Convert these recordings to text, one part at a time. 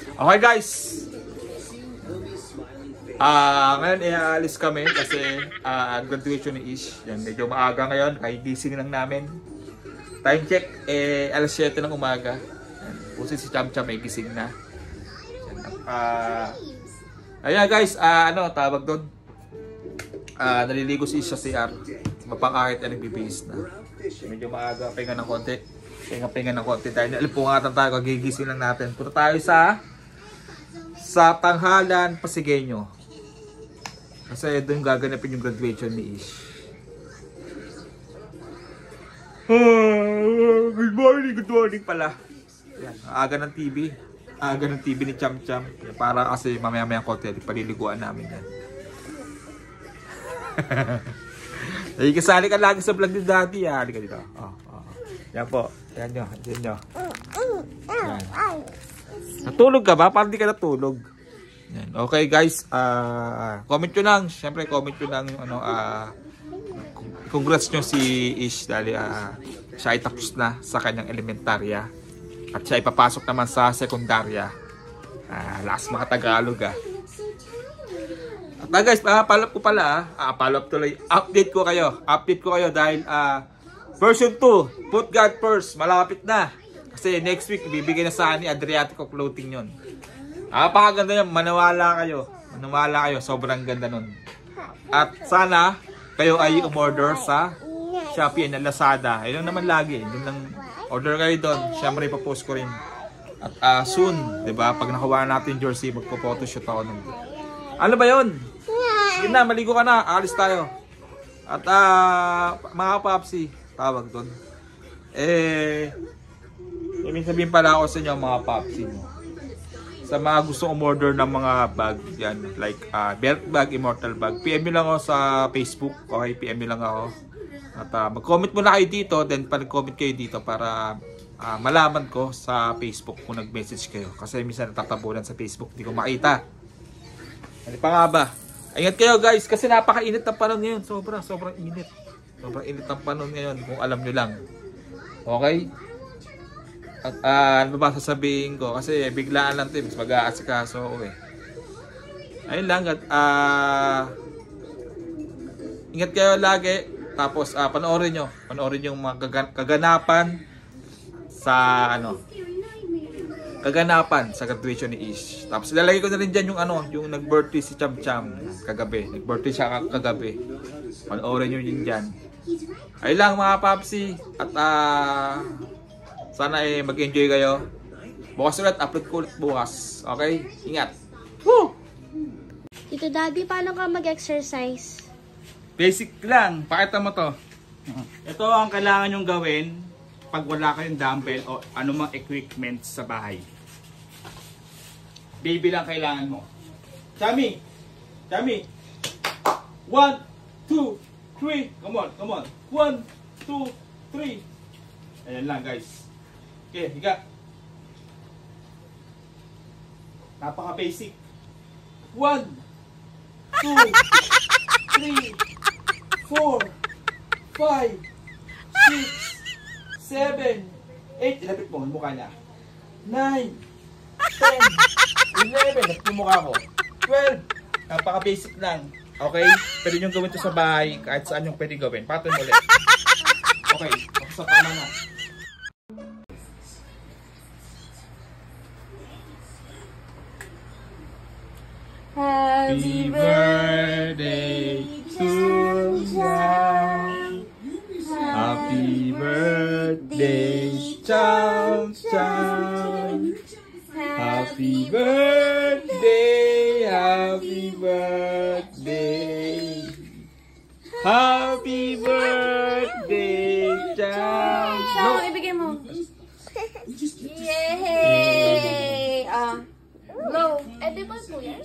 Okay guys. Ngayon aalis kami kasi graduation ni Ish. Yan, medyo maaga ngayon. Kaya gising lang namin. Time check, alas 7 ng umaga. Pusin si Cham Cham, gising na. Ayan guys, tawag doon. Naliligo si Ish sa CR. Mapangakit na nagbibihis na. Medyo maaga, pahinga ng konti. Pahinga ng konti dahil nalipungatan tayo, gigising lang natin. Punta tayo sa Tanghalan, Pasigueño. Kasi doon gaganapin yung graduation ni Ish. Good morning pala. Ayan, aga ng TV. Aga ng TV ni Cham Cham. Para kasi mamaya-maya konti, paliliguan namin yan. Kasali ka lagi sa vlog ni Daddy. Halika dito. Yan po. Yan nyo. Yan. Natulog ka ba? Parang di ka natulog. Yan. Okay guys. Comment nyo lang. Siyempre comment nyo lang. Congrats nyo si Ish. Dahil siya ay tapos na sa kanyang elementarya. At siya ay papasok naman sa sekundarya. Last mga Tagalog At guys, follow up ko pala. Follow up tuloy. Update ko kayo dahil version 2, Put God First, malapit na. Kasi next week, bibigay na sa ni Adriatico Clothing yun. Napakaganda yan. Maniwala kayo. Sobrang ganda nun. At sana, kayo ay umorder sa Shopee and Lazada. Ayun naman lagi. Yun lang, order kayo doon. Siyempre, ipapost ko rin. At soon, diba? Pag nakuha natin jersey, magpo-photoshoot ako nun. Ano ba yun? Sige na, maligo ka na. Alis tayo. At mga papsi, tawag doon. Ibig sabihin pala ako sa inyo mga papsi mo. Sa mga gusto umorder ng mga bag, yan, like belt bag, immortal bag, PM nyo lang ako sa Facebook. Okay, PM nyo lang ako. At mag-comment muna kayo dito, then pag-comment kayo dito para malaman ko sa Facebook kung nag-message kayo. Kasi minsan natatabunan sa Facebook, hindi ko makita. Ano pa nga ba? Ingat kayo guys, kasi napakainit ng panahon ngayon. Sobrang init. Sobrang init ng panahon ngayon, kung alam nyo lang. Okay? At ano ba sasabihin ko? Kasi biglaan lang ito, mas mag-aasikaso ako Ayun lang. At ingat kayo lagi. Tapos panoorin yung mga kaganapan sa sa graduation ni Ish. Tapos ilalagay ko na rin dyan yung nag-birthday si Cham Cham kagabi. Nag-birthday siya kagabi. Panoorin nyo yun dyan. Ayun lang mga papsi. At sana mag-enjoy kayo. Bukas ulit, upload ko ulit bukas. Okay? Ingat. Woo! Tito Daddy, paano ka mag-exercise? Basic lang. Pakita mo to. Ito ang kailangan nyong gawin pag wala kayong dumbbell o anumang equipment sa bahay. Baby lang kailangan mo. Chami! 1, 2, 3. Come on. 1, 2, 3. Ayan lang guys. Okay, higa. Napaka-basic. 1, 2, 3, 4, 5, 6, 7, 8. Ilapit mo, yung mukha niya. 9, 10, 11. Ilapit yung mukha ko. 12. Napaka-basic lang. Okay? Pwede nyo gawin ito sa bahay. Kahit saan yung pwede gawin. Patuloy ulit. Okay. Sa tama na. Happy birthday to you. Happy birthday, Cham Cham. Happy birthday, happy birthday. Happy birthday, Cham Cham. No, ibigay mo. Yay! Blow. Di ba po yan?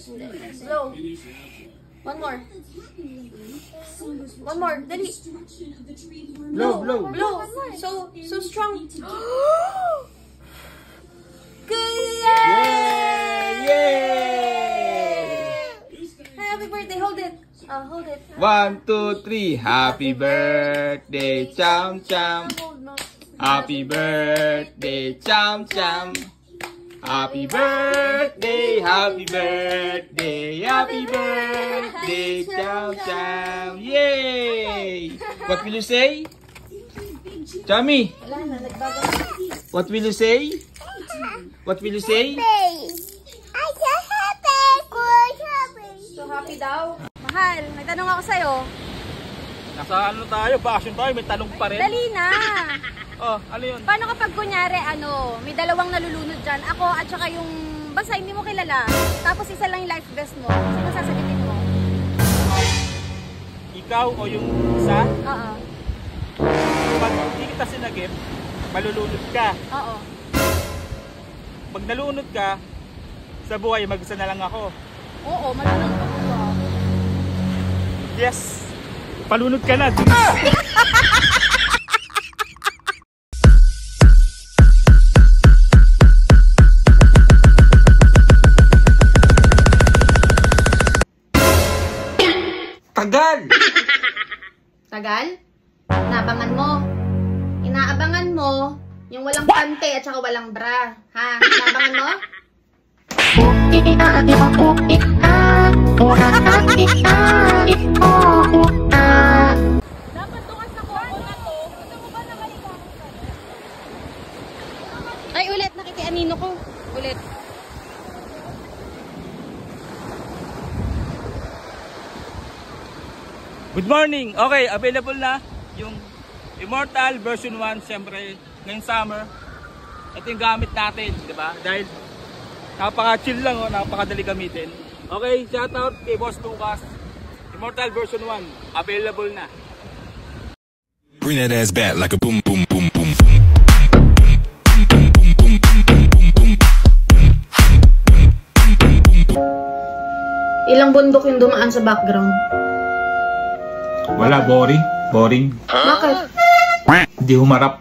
Blow. One more. Dali. Blow. Blow. So strong. Yay! Happy birthday. Hold it. Hold it. 1, 2, 3. Happy birthday, Cham Cham. Happy birthday, Cham Cham. Happy birthday, happy birthday, happy birthday, Chow Chow. Yay! What will you say? Chami, Wala na, nagbago. what will you say? What will you say? So happy daw. Mahal, may tanong ako sa'yo. Nasa ano tayo? Bakasyon tayo? May tanong pa rin? Dali na. Oh, ano yun? Paano kapag kunyari, may dalawang nalulunod dyan? Ako at saka yung basta hindi mo kilala. Tapos isa lang yung life vest mo. Sino sasagutin mo? Ikaw o yung isa? Oo. Pag hindi kita sinagip, malulunod ka. Oo. Pag nalunod ka, sa buhay, mag-isa na lang ako. Oo, malulunod ako ba? Yes! Palunod ka na! Tagal! Tagal? Naabangan mo. Inaabangan mo yung walang pante at saka walang bra. Ha? Naabangan mo? Dapat tukas na ko na to. Gusto mo ba nakalimutan ko pa? Ay, ulit. Nakikianino ko. Ulit. Good morning! Okay, available na yung Immortal version 1, siyempre, ngayong summer. Ito yung gamit natin, di ba? Dahil napaka-chill lang, oh, napakadali gamitin. Okay, shoutout kay Boss Lucas. Immortal version 1, available na. Bring that ass back like a boom, boom, boom, boom. Ilang bundok yung dumaan sa background? Wala, boring. Boring. Bakit? Hindi humarap.